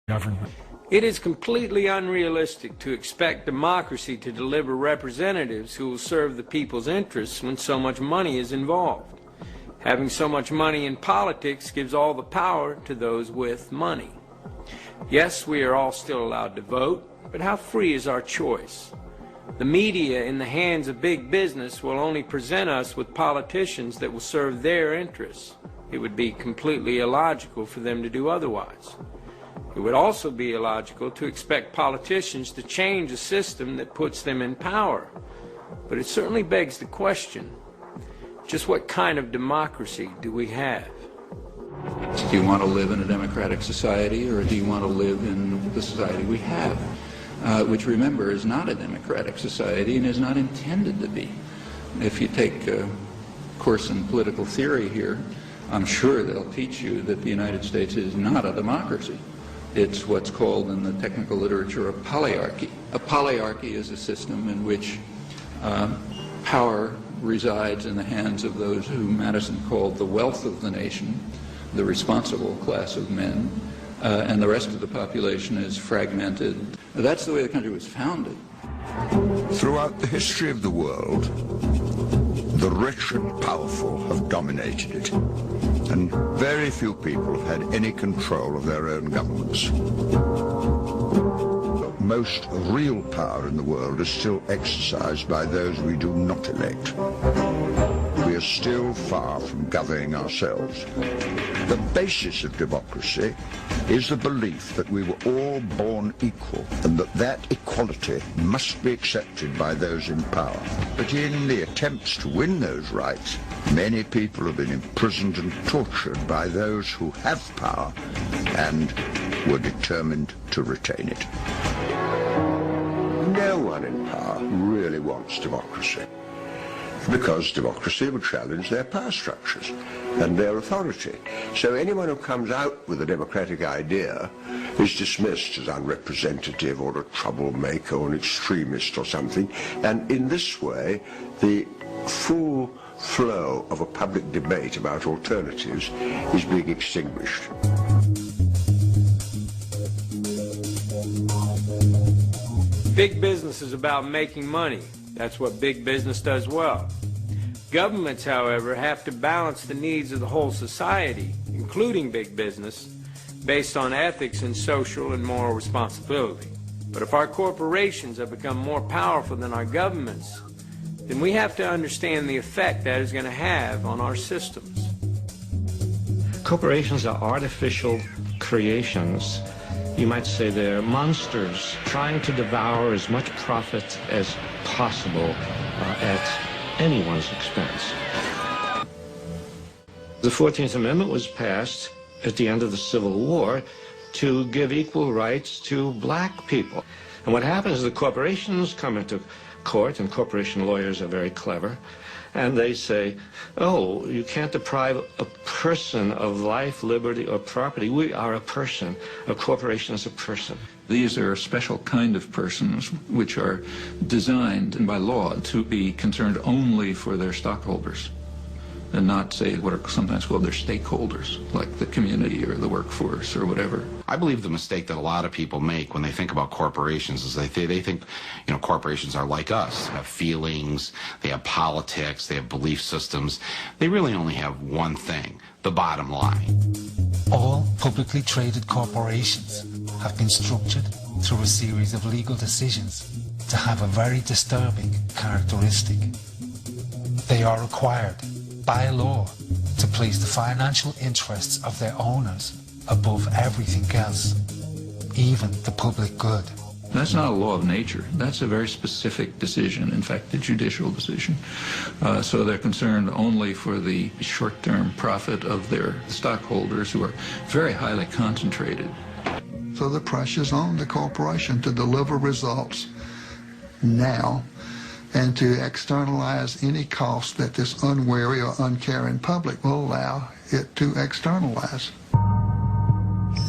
government. It is completely unrealistic to expect democracy to deliver representatives who will serve the people's interests when so much money is involved. Having so much money in politics gives all the power to those with money. Yes, we are all still allowed to vote, but how free is our choice? The media in the hands of big business will only present us with politicians that will serve their interests. It would be completely illogical for them to do otherwise. It would also be illogical to expect politicians to change a system that puts them in power. But it certainly begs the question, just what kind of democracy do we have? Do you want to live in a democratic society, or do you want to live in the society we have? Which, remember, is not a democratic society and is not intended to be. If you take a course in political theory here, I'm sure they'll teach you that the United States is not a democracy. It's what's called in the technical literature a polyarchy. A polyarchy is a system in which power resides in the hands of those who Madison called the wealth of the nation, the responsible class of men, and the rest of the population is fragmented. That's the way the country was founded. Throughout the history of the world, the rich and powerful have dominated it, and very few people have had any control of their own governments. Most real power in the world is still exercised by those we do not elect. We are still far from governing ourselves. The basis of democracy is the belief that we were all born equal and that equality must be accepted by those in power. But in the attempts to win those rights, many people have been imprisoned and tortured by those who have power and were determined to retain it. No one in power really wants democracy, because democracy would challenge their power structures and their authority. So anyone who comes out with a democratic idea is dismissed as unrepresentative or a troublemaker or an extremist or something. And in this way, the full flow of a public debate about alternatives is being extinguished. Big business is about making money. That's what big business does well. Governments, however, have to balance the needs of the whole society, including big business, based on ethics and social and moral responsibility. But if our corporations have become more powerful than our governments, then we have to understand the effect that is going to have on our systems. Corporations are artificial creations. You might say they're monsters trying to devour as much profit as possible at anyone's expense. The 14th Amendment was passed at the end of the Civil War to give equal rights to black people. And what happens is the corporations come into court, and corporation lawyers are very clever, and they say, oh, you can't deprive a person of life, liberty, or property. We are a person. A corporation is a person. These are a special kind of persons which are designed by law to be concerned only for their stockholders and not, say, what are sometimes called their stakeholders, like the community or the workforce or whatever. I believe the mistake that a lot of people make when they think about corporations is they think, you know, corporations are like us. They have feelings, they have politics, they have belief systems. They really only have one thing, the bottom line. All publicly traded corporations have been structured through a series of legal decisions to have a very disturbing characteristic. They are required by law to place the financial interests of their owners above everything else, even the public good. That's not a law of nature. That's a very specific decision, in fact, a judicial decision. So they're concerned only for the short-term profit of their stockholders, who are very highly concentrated. So the pressure's on the corporation to deliver results now and to externalize any cost that this unwary or uncaring public will allow it to externalize.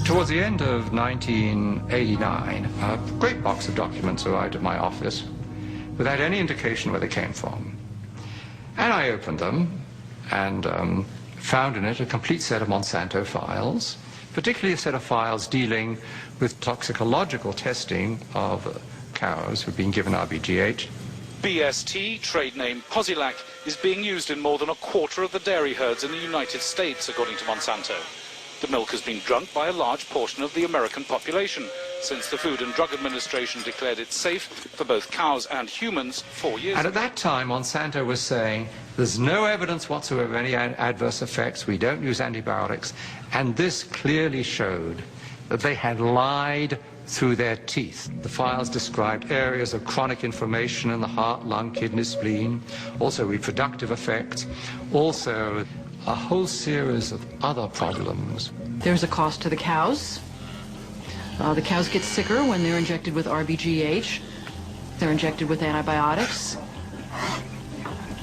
Towards the end of 1989, a great box of documents arrived at my office without any indication where they came from. And I opened them and found in it a complete set of Monsanto files, particularly a set of files dealing with toxicological testing of cows who've been given RBGH. BST, trade name Posilac, is being used in more than a quarter of the dairy herds in the United States, according to Monsanto. The milk has been drunk by a large portion of the American population since the Food and Drug Administration declared it safe for both cows and humans 4 years ago. And at that time, Monsanto was saying, there's no evidence whatsoever of any adverse effects, we don't use antibiotics, and this clearly showed that they had lied through their teeth. The files described areas of chronic inflammation in the heart, lung, kidney, spleen, also reproductive effects, also a whole series of other problems. There's a cost to the cows. The cows get sicker when they're injected with RBGH. They're injected with antibiotics.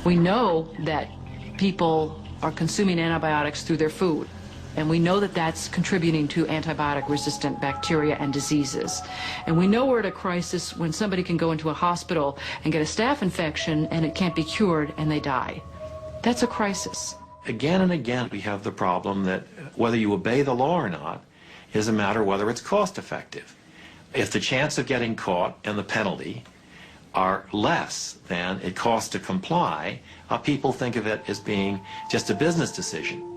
We know that people are consuming antibiotics through their food, and we know that that's contributing to antibiotic-resistant bacteria and diseases. And we know we're at a crisis when somebody can go into a hospital and get a staph infection and it can't be cured and they die. That's a crisis. Again and again, we have the problem that whether you obey the law or not is a matter of whether it's cost effective. If the chance of getting caught and the penalty are less than it costs to comply, people think of it as being just a business decision.